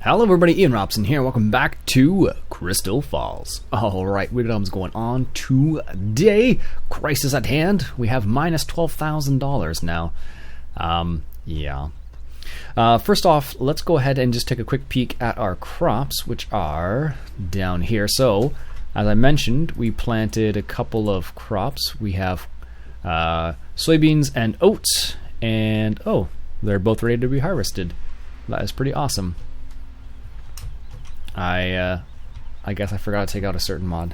Hello everybody, Iain Robson here, welcome back to Crystal Falls. Alright, what is going on today? Crisis at hand. We have minus $12,000 now. First off, let's go ahead and just take a quick peek at our crops, which are down here. So, as I mentioned, we planted a couple of crops. We have soybeans and oats, and they're both ready to be harvested. That is pretty awesome. I guess I forgot to take out a certain mod.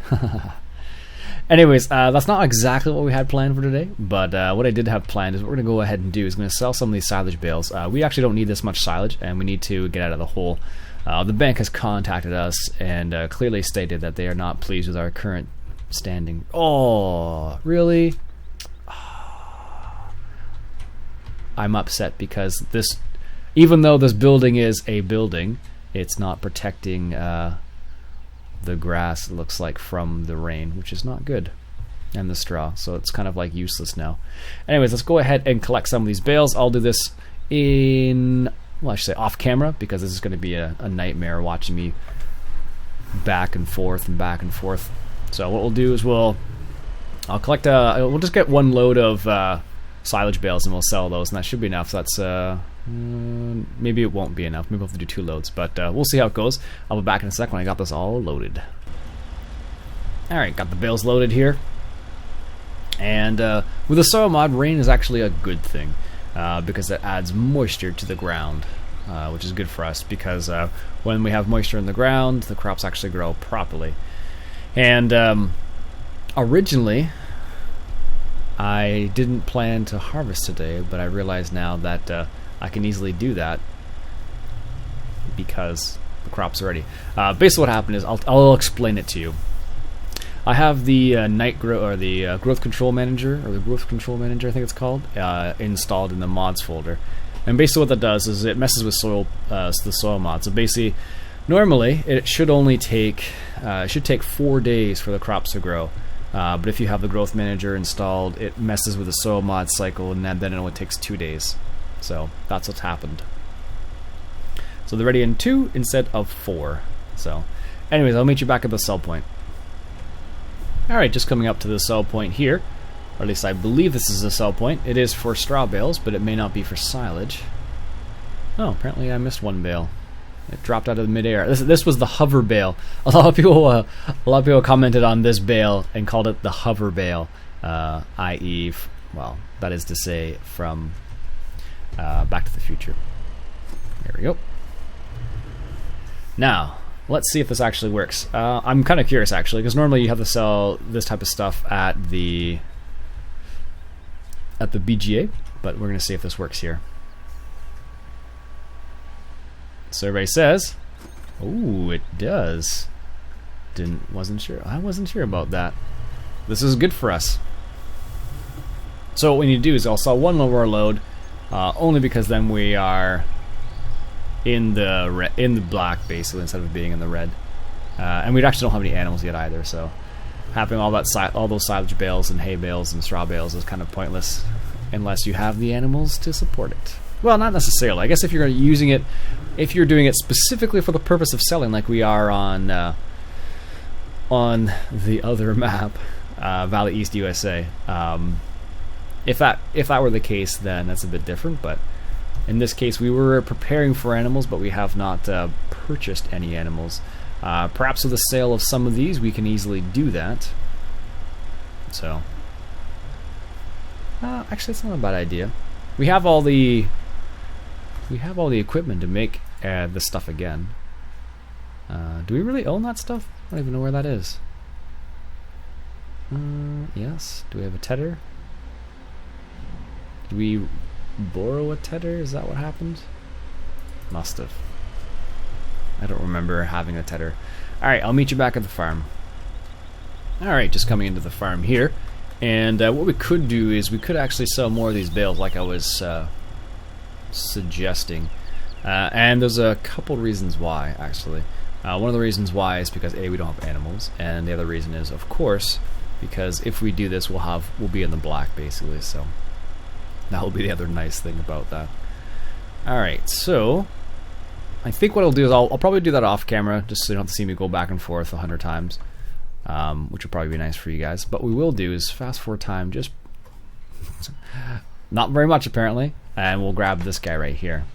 Anyways, that's not exactly what we had planned for today, but what I did have planned is what we're going to go ahead and do is going to sell some of these silage bales. We actually don't need this much silage, and we need to get out of the hole. The bank has contacted us and clearly stated that they are not pleased with our current standing. Oh, really? I'm upset because this, even though this building is a building, it's not protecting the grass, it looks like, from the rain, which is not good, and the straw, so it's kind of like useless now. Anyways, let's go ahead and collect some of these bales. I'll do this in, well, I should say off camera, because this is going to be a nightmare watching me back and forth and back and forth. So what we'll do is we'll just get one load of silage bales and we'll sell those, and that should be enough. So that's maybe it won't be enough. Maybe we'll have to do 2 loads, but we'll see how it goes. I'll be back in a sec when I got this all loaded. Alright, got the bales loaded here. And with the soil mod, rain is actually a good thing because it adds moisture to the ground, which is good for us because when we have moisture in the ground, the crops actually grow properly. And originally, I didn't plan to harvest today, but I realize now that I can easily do that because the crop's are ready. Basically what happened is, I'll explain it to you. I have the growth control manager, I think it's called, installed in the mods folder. And basically what that does is it messes with the soil mod. So basically, normally it should only take 4 days for the crops to grow. But if you have the growth manager installed, it messes with the soil mod cycle, and then it only takes 2 days. So that's what's happened. So they're ready in 2 instead of 4. So anyways, I'll meet you back at the sell point. Alright, just coming up to the sell point here. Or at least I believe this is a sell point. It is for straw bales, but it may not be for silage. Oh, apparently I missed one bale. It dropped out of the midair. This was the hover bale. A lot of people commented on this bale and called it the hover bale, i.e., well, that is to say, from Back to the Future. There we go. Now, let's see if this actually works. I'm kind of curious, actually, because normally you have to sell this type of stuff at the BGA, but we're going to see if this works here. Survey says, "Ooh, it does." Wasn't sure. I wasn't sure about that. This is good for us. So what we need to do is I'll sell one lower load, only because then we are in the black basically instead of being in the red. And we actually don't have any animals yet either. So having all those silage bales and hay bales and straw bales is kind of pointless unless you have the animals to support it. Well, not necessarily. I guess if you're using it, if you're doing it specifically for the purpose of selling, like we are on the other map, Valley East USA. If that were the case, then that's a bit different. But in this case, we were preparing for animals, but we have not purchased any animals. Perhaps with the sale of some of these, we can easily do that. So, actually, it's not a bad idea. We have all the equipment to make the stuff again. Do we really own that stuff? I don't even know where that is. Yes. Do we have a tedder? Do we borrow a tedder? Is that what happened? Must have. I don't remember having a tedder. Alright, I'll meet you back at the farm. Alright, just coming into the farm here. And what we could do is we could actually sell more of these bales like I was suggesting. And there's a couple reasons why, actually. One of the reasons why is because A, we don't have animals, and the other reason is, of course, because if we do this, we'll be in the black, basically, so that will be the other nice thing about that. Alright, so I think what I'll do is I'll probably do that off camera, just so you don't have to see me go back and forth 100 times, which will probably be nice for you guys. But what we will do is fast forward time, just not very much apparently, and we'll grab this guy right here,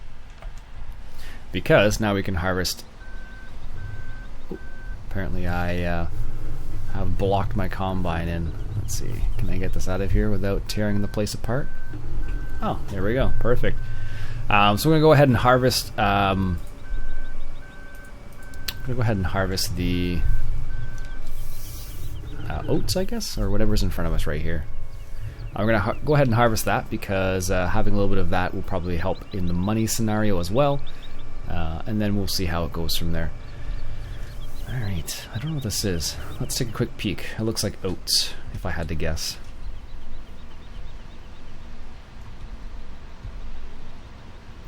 because now we can harvest. Apparently I have blocked my combine in. Let's see, can I get this out of here without tearing the place apart? Oh, there we go, perfect. So we're gonna go ahead and harvest. I'm gonna go ahead and harvest the oats, I guess, or whatever's in front of us right here. I'm gonna go ahead and harvest that because having a little bit of that will probably help in the money scenario as well, and then we'll see how it goes from there. Alright, I don't know what this is. Let's take a quick peek. It looks like oats, if I had to guess.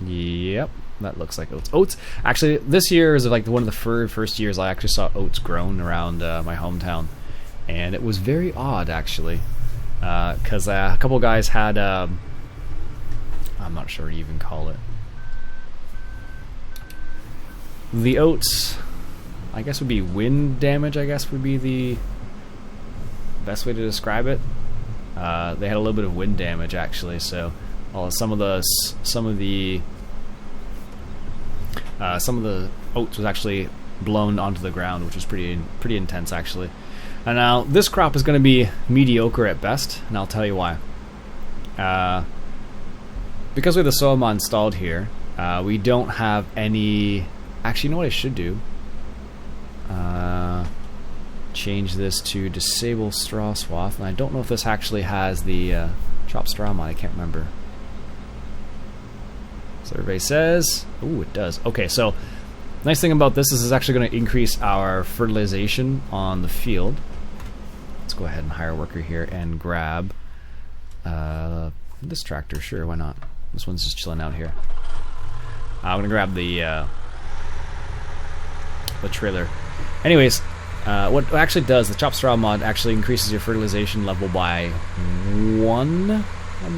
Yep, that looks like oats. Oats, actually, this year is like one of the first years I actually saw oats grown around my hometown. And it was very odd, actually. Because a couple guys had, I'm not sure what you even call it. The oats, I guess would be wind damage, I guess would be the best way to describe it. They had a little bit of wind damage, actually, so some of the oats was actually blown onto the ground, which was pretty intense, actually. And now this crop is going to be mediocre at best, and I'll tell you why. Because we have the soil mod installed here, we don't have any. Actually, you know what I should do? Change this to disable straw swath, and I don't know if this actually has the chop straw mod. I can't remember. So everybody says, ooh, it does. Okay, so nice thing about this is it's actually going to increase our fertilization on the field. Let's go ahead and hire a worker here and grab this tractor. Sure, why not? This one's just chilling out here. I'm going to grab the trailer. Anyways, what it actually does, the chop straw mod actually increases your fertilization level by 1, I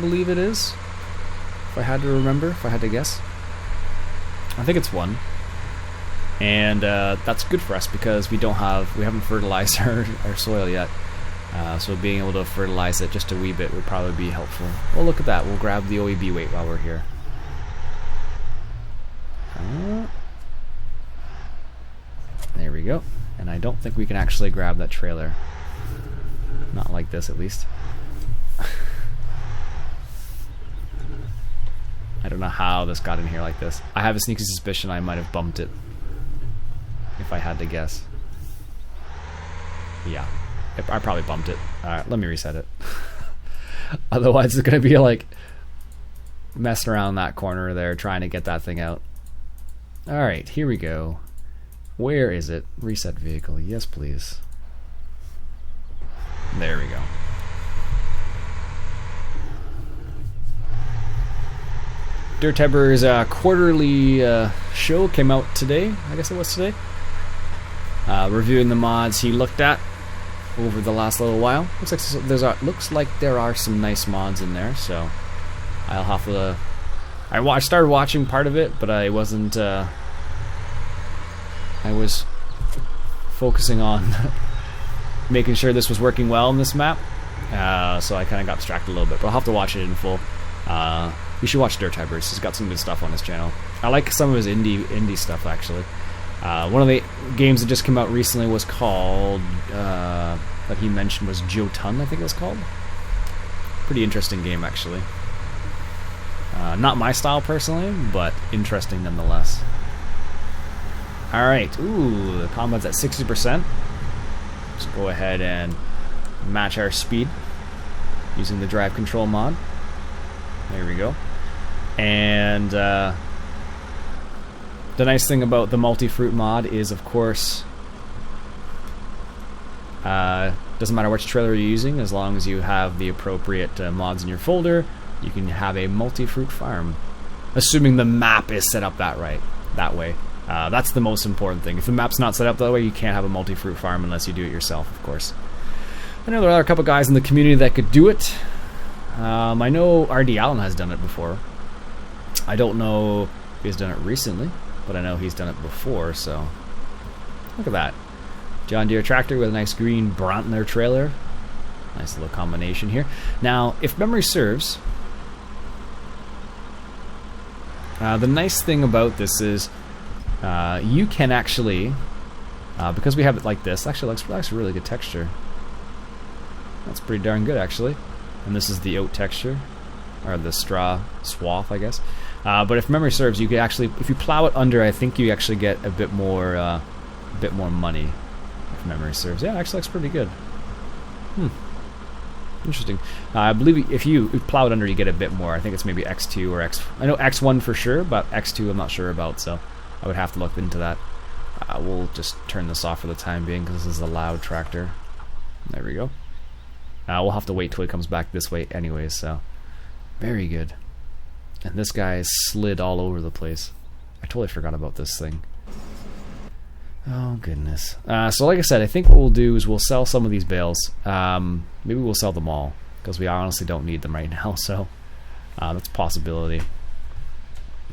believe it is. If I had to remember, if I had to guess. I think it's 1. And that's good for us because we haven't fertilized our soil yet. So being able to fertilize it just a wee bit would probably be helpful. Well, look at that. We'll grab the OEB weight while we're here. There we go. And I don't think we can actually grab that trailer. Not like this, at least. I don't know how this got in here like this. I have a sneaky suspicion I might have bumped it, if I had to guess. Yeah, I probably bumped it. Alright, let me reset it. Otherwise it's going to be like messing around that corner there trying to get that thing out. Alright, here we go. Where is it? Reset vehicle. Yes, please. There we go. Dirt Tebber's quarterly show came out today. I guess it was today. Reviewing the mods he looked at over the last little while. Looks like there are some nice mods in there, so I'll have to. I started watching part of it, but I wasn't. I was focusing on making sure this was working well in this map, so I kind of got distracted a little bit. But I'll have to watch it in full. You should watch Dirt Tebber's. He's got some good stuff on his channel. I like some of his indie stuff, actually. One of the games that just came out recently was called, that he mentioned was Jotun, I think it was called. Pretty interesting game, actually. Not my style, personally, but interesting nonetheless. Alright, ooh, the combat's at 60%. Let's go ahead and match our speed using the drive control mod. There we go. And the nice thing about the multi-fruit mod is, of course, doesn't matter which trailer you're using, as long as you have the appropriate mods in your folder, you can have a multi-fruit farm. Assuming the map is set up that way. That's the most important thing. If the map's not set up that way, you can't have a multi-fruit farm unless you do it yourself, of course. I know there are a couple guys in the community that could do it. I know R.D. Allen has done it before. I don't know if he's done it recently. but I know he's done it before, so look at that. John Deere tractor with a nice green Brantner trailer. Nice little combination here. Now, if memory serves, the nice thing about this is you can actually, because we have it like this, actually looks really good texture. That's pretty darn good, actually. And this is the oat texture, or the straw swath, I guess. But if memory serves, you can actually, if you plow it under, I think you actually get a bit more money. If memory serves, yeah, it actually looks pretty good. Interesting. I believe if you plow it under, you get a bit more. I think it's maybe X2 or X. I know X1 for sure, but X2 I'm not sure about, so I would have to look into that. We'll just turn this off for the time being because this is a loud tractor. There we go. We'll have to wait till he comes back this way anyways, so very good. And this guy is slid all over the place. I totally forgot about this thing. Oh goodness. So like I said, I think what we'll do is we'll sell some of these bales. Maybe we'll sell them all because we honestly don't need them right now, so that's a possibility.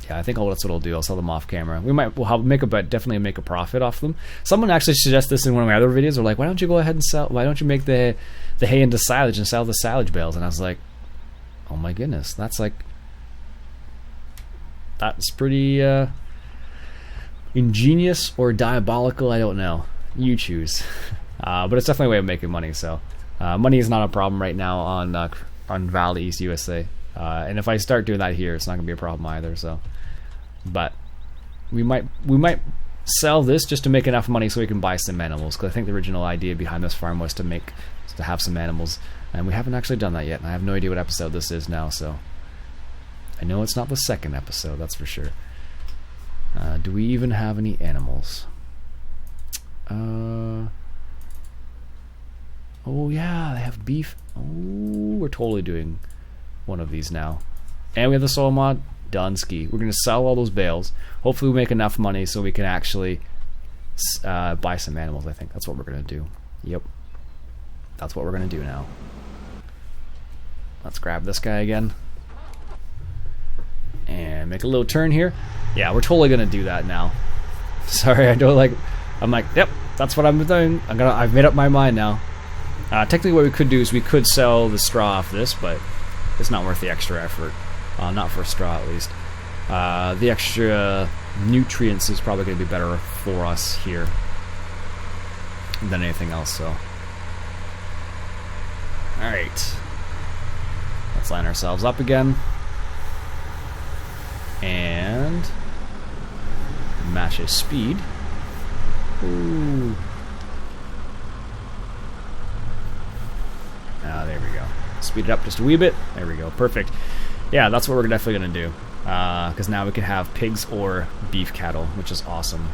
Yeah, I think that's what I'll do. I'll sell them off camera. Definitely make a profit off them. Someone actually suggested this in one of my other videos. They're like, why don't you go ahead and sell, why don't you make the hay into silage and sell the silage bales? And I was like, oh my goodness, that's pretty ingenious or diabolical. I don't know. You choose. But it's definitely a way of making money. So money is not a problem right now on Valley East USA. And if I start doing that here, it's not gonna be a problem either. So, but we might sell this just to make enough money so we can buy some animals. Because I think the original idea behind this farm was to have some animals, and we haven't actually done that yet. And I have no idea what episode this is now. So I know it's not the second episode, that's for sure. Do we even have any animals? Oh yeah, they have beef. Oh, we're totally doing one of these now. And we have the soil mod. Dunsky. We're going to sell all those bales. Hopefully we make enough money so we can actually buy some animals. I think that's what we're going to do. Yep. That's what we're going to do now. Let's grab this guy again. And make a little turn here. Yeah, we're totally going to do that now. Sorry, I'm like, yep, that's what I'm doing. I've made up my mind now. Technically what we could do is we could sell the straw off this, but it's not worth the extra effort. Not for straw, at least. The extra nutrients is probably going to be better for us here than anything else, so. Alright. Let's line ourselves up again. And match his speed. Ooh. There we go. Speed it up just a wee bit. There we go. Perfect. Yeah, that's what we're definitely going to do. Because now we can have pigs or beef cattle, which is awesome.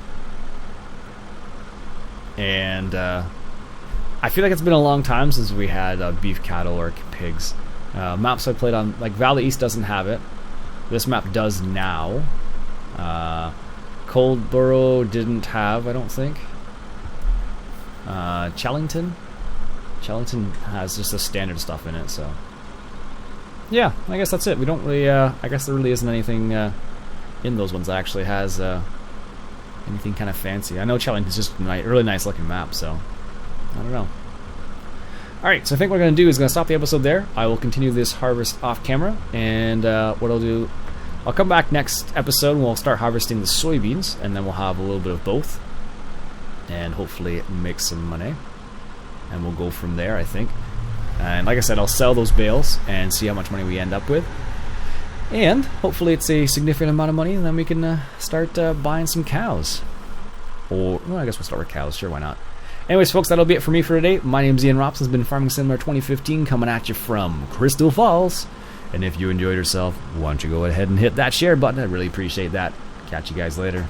And I feel like it's been a long time since we had beef cattle or pigs. Maps I played on, like Valley East doesn't have it. This map does now. Coldborough didn't have, I don't think. Chellington has just the standard stuff in it, so. Yeah, I guess that's it. We don't really, I guess there really isn't anything in those ones that actually has anything kind of fancy. I know Chellington's just a really nice looking map, so I don't know. Alright, so I think what I'm going to do is going to stop the episode there. I will continue this harvest off camera, and what I'll do, I'll come back next episode and we'll start harvesting the soybeans, and then we'll have a little bit of both, and hopefully make some money, and we'll go from there, I think. And like I said, I'll sell those bales and see how much money we end up with. And hopefully it's a significant amount of money, and then we can start buying some cows. Or, well, I guess we'll start with cows. Sure, why not? Anyways, folks, that'll be it for me for today. My name's Iain Robson. It's been Farming Simulator 2015 coming at you from Crystal Falls. And if you enjoyed yourself, why don't you go ahead and hit that share button? I'd really appreciate that. Catch you guys later.